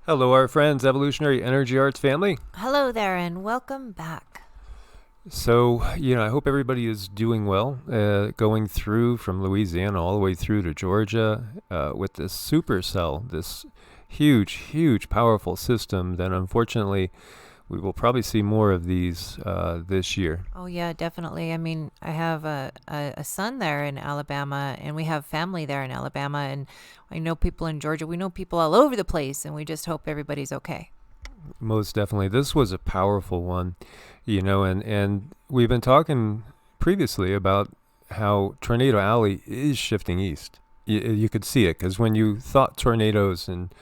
Hello, our friends, Evolutionary Energy Arts family. Hello there, and welcome back. So, I hope everybody is doing well, going through from Louisiana all the way through to Georgia with this supercell, this huge, huge, powerful system that unfortunately we will probably see more of these this year. Oh, yeah, definitely. I mean, I have a son there in Alabama, and we have family there in Alabama, and I know people in Georgia. We know people all over the place, and we just hope everybody's okay. Most definitely. This was a powerful one, and we've been talking previously about how Tornado Alley is shifting east. You could see it because when you thought tornadoes and,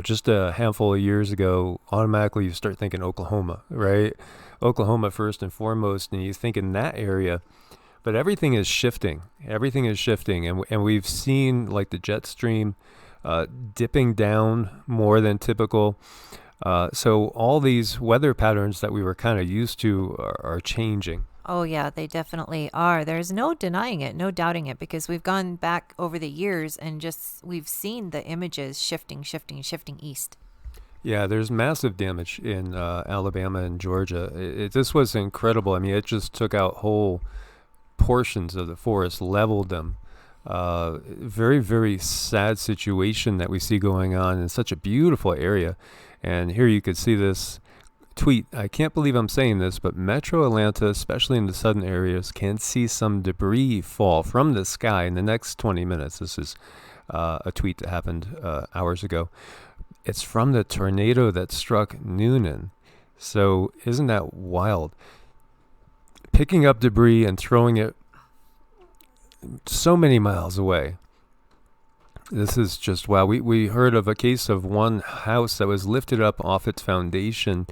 just a handful of years ago, automatically you start thinking Oklahoma, right? Oklahoma first and foremost, and you think in that area. But everything is shifting. Everything is shifting, and we've seen like the jet stream dipping down more than typical. So all these weather patterns that we were kind of used to are changing. Oh, yeah, they definitely are. There's no denying it, no doubting it, because we've gone back over the years and just we've seen the images shifting, shifting, shifting east. Yeah, there's massive damage in Alabama and Georgia. This was incredible. I mean, it just took out whole portions of the forest, leveled them. Very, very sad situation that we see going on in such a beautiful area. And here you could see this tweet. I can't believe I'm saying this, but Metro Atlanta, especially in the southern areas, can see some debris fall from the sky in the next 20 minutes. This is a tweet that happened hours ago. It's from the tornado that struck Noonan. So isn't that wild? Picking up debris and throwing it so many miles away. This is just wow. We heard of a case of one house that was lifted up off its foundation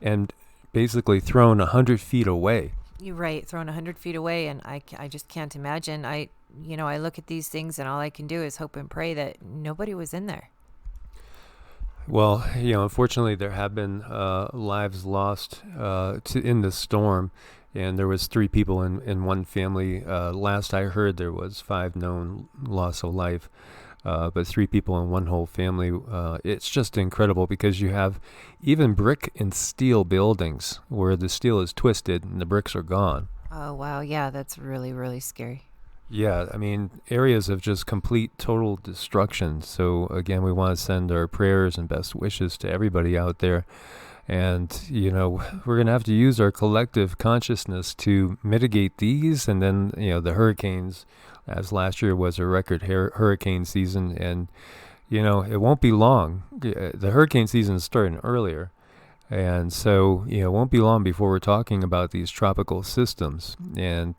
and basically thrown 100 feet away. You're right, thrown 100 feet away, and I just can't imagine. I look at these things, and all I can do is hope and pray that nobody was in there. Well, unfortunately, there have been lives lost in the storm, and there was 3 people in one family. Last I heard, there was 5 known loss of life, but 3 people in one whole family. It's just incredible because you have even brick and steel buildings where the steel is twisted and the bricks are gone. Oh, wow, yeah, that's really, really scary. Yeah, I mean, areas of just complete, total destruction. So, again, we want to send our prayers and best wishes to everybody out there. And, we're going to have to use our collective consciousness to mitigate these. And then, the hurricanes, as last year was a record hurricane season. And, it won't be long. The hurricane season is starting earlier. And so, it won't be long before we're talking about these tropical systems. And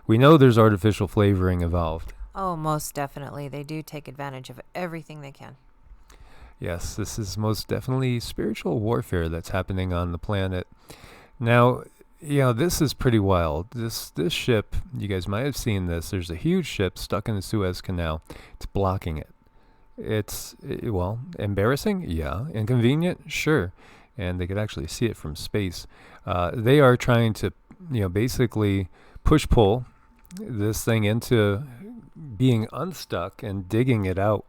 we know there's artificial flavoring involved. Oh, most definitely. They do take advantage of everything they can. Yes, this is most definitely spiritual warfare that's happening on the planet. Now, this is pretty wild. This ship, you guys might have seen this. There's a huge ship stuck in the Suez Canal. It's blocking it. It's, well, embarrassing? Yeah. Inconvenient? Sure. And they could actually see it from space. They are trying to, basically push-pull this thing into being unstuck and digging it out.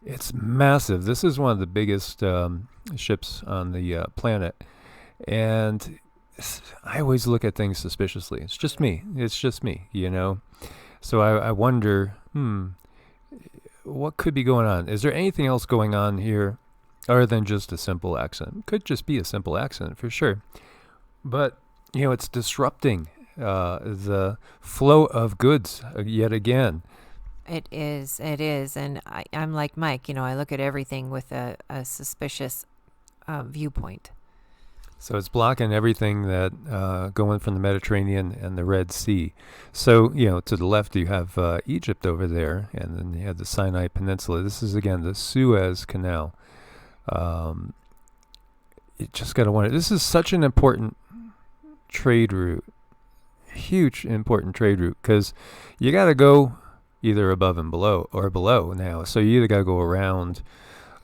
It's massive. This is one of the biggest ships on the planet. And I always look at things suspiciously. It's just me. So I wonder, what could be going on? Is there anything else going on here other than just a simple accident? Could just be a simple accident for sure. But, it's disrupting the flow of goods yet again. It is. And I'm like Mike, I look at everything with a suspicious viewpoint. So it's blocking everything that going from the Mediterranean and the Red Sea. So, to the left you have Egypt over there, and then you have the Sinai Peninsula. This is, again, the Suez Canal. You just got to wonder, this is such an important trade route. Huge important trade route, because you got to go either above and below or below now. So you either got to go around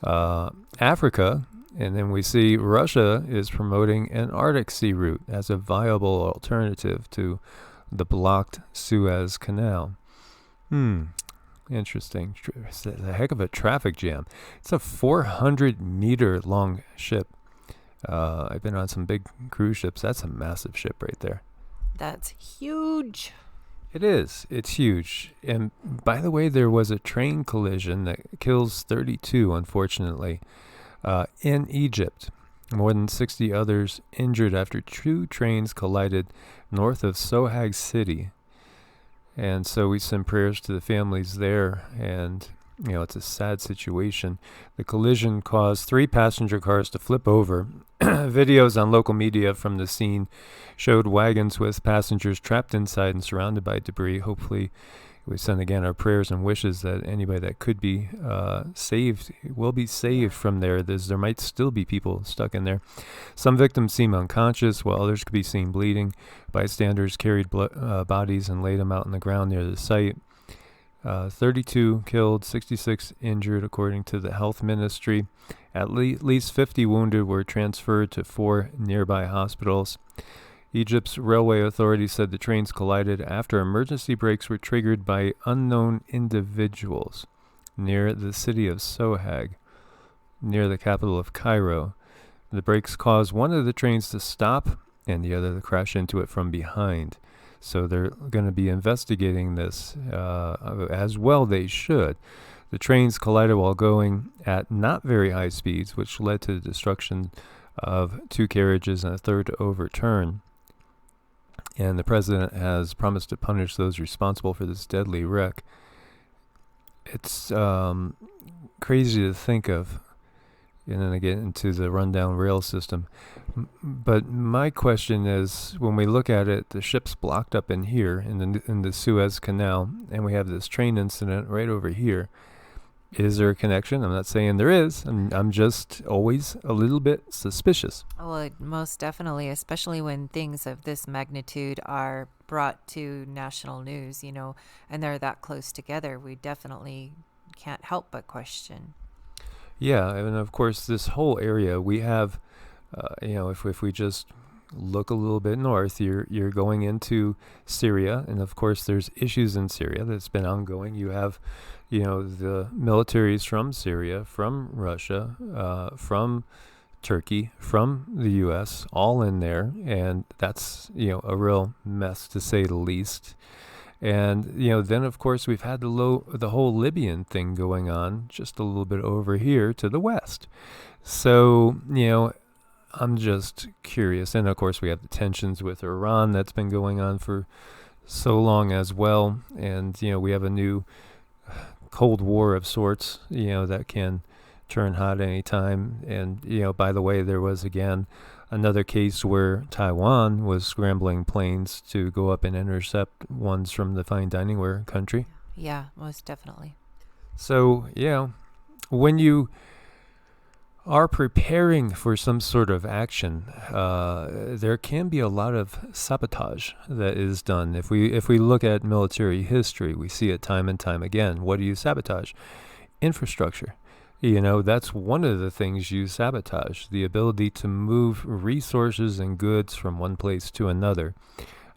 Africa, and then we see Russia is promoting an Arctic Sea route as a viable alternative to the blocked Suez Canal. Interesting. It's a heck of a traffic jam. It's a 400-meter long ship. I've been on some big cruise ships. That's a massive ship right there. That's huge. It is. It's huge. And by the way, there was a train collision that kills 32, unfortunately, in Egypt. More than 60 others injured after two trains collided north of Sohag City. And so we send prayers to the families there. And, it's a sad situation. The collision caused 3 passenger cars to flip over. Videos on local media from the scene showed wagons with passengers trapped inside and surrounded by debris. Hopefully, we send again our prayers and wishes that anybody that could be saved will be saved from there. There might still be people stuck in there. Some victims seem unconscious, while others could be seen bleeding. Bystanders carried bodies and laid them out on the ground near the site. 32 killed, 66 injured, according to the health ministry. At least 50 wounded were transferred to 4 nearby hospitals. Egypt's railway authorities said the trains collided after emergency brakes were triggered by unknown individuals near the city of Sohag, near the capital of Cairo. The brakes caused one of the trains to stop and the other to crash into it from behind. So they're going to be investigating this as well. They should. The trains collided while going at not very high speeds, which led to the destruction of 2 carriages and a third to overturn. And the president has promised to punish those responsible for this deadly wreck. It's crazy to think of. And then I get into the rundown rail system. But my question is, when we look at it, the ship's blocked up in here in the Suez Canal, and we have this train incident right over here. Is there a connection? I'm not saying there is. I'm just always a little bit suspicious. Well, most definitely, especially when things of this magnitude are brought to national news, and they're that close together. We definitely can't help but question. Yeah, and of course, this whole area, we have, if we just look a little bit north, you're going into Syria, and of course, there's issues in Syria that's been ongoing. You have, the militaries from Syria, from Russia, from Turkey, from the U.S., all in there, and that's, a real mess, to say the least. And, then, of course, we've had the whole Libyan thing going on just a little bit over here to the west. So, I'm just curious. And, of course, we have the tensions with Iran that's been going on for so long as well. And, we have a new Cold War of sorts, that can turn hot any time. And, by the way, there was, again, another case where Taiwan was scrambling planes to go up and intercept ones from the fine dining ware country. Yeah, most definitely. So, when you are preparing for some sort of action, there can be a lot of sabotage that is done. If we look at military history, we see it time and time again. What do you sabotage? Infrastructure. That's one of the things you sabotage, the ability to move resources and goods from one place to another.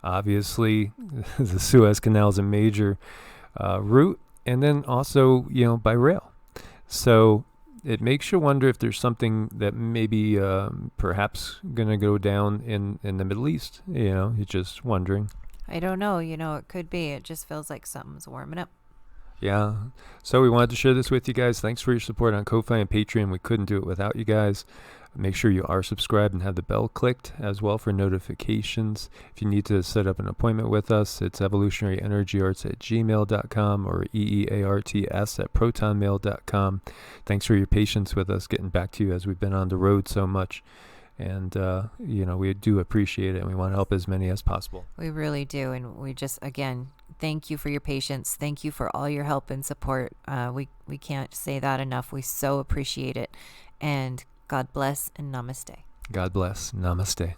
Obviously, the Suez Canal is a major route, and then also, by rail. So it makes you wonder if there's something that maybe perhaps going to go down in the Middle East. You're just wondering. I don't know. It could be. It just feels like something's warming up. Yeah. So we wanted to share this with you guys. Thanks for your support on Ko-Fi and Patreon. We couldn't do it without you guys. Make sure you are subscribed and have the bell clicked as well for notifications. If you need to set up an appointment with us, it's evolutionaryenergyarts@gmail.com or EEARTS@protonmail.com. Thanks for your patience with us getting back to you as we've been on the road so much. And, we do appreciate it, and we want to help as many as possible. We really do. And we just, again, thank you for your patience. Thank you for all your help and support. We can't say that enough. We so appreciate it. And God bless and namaste. God bless. Namaste.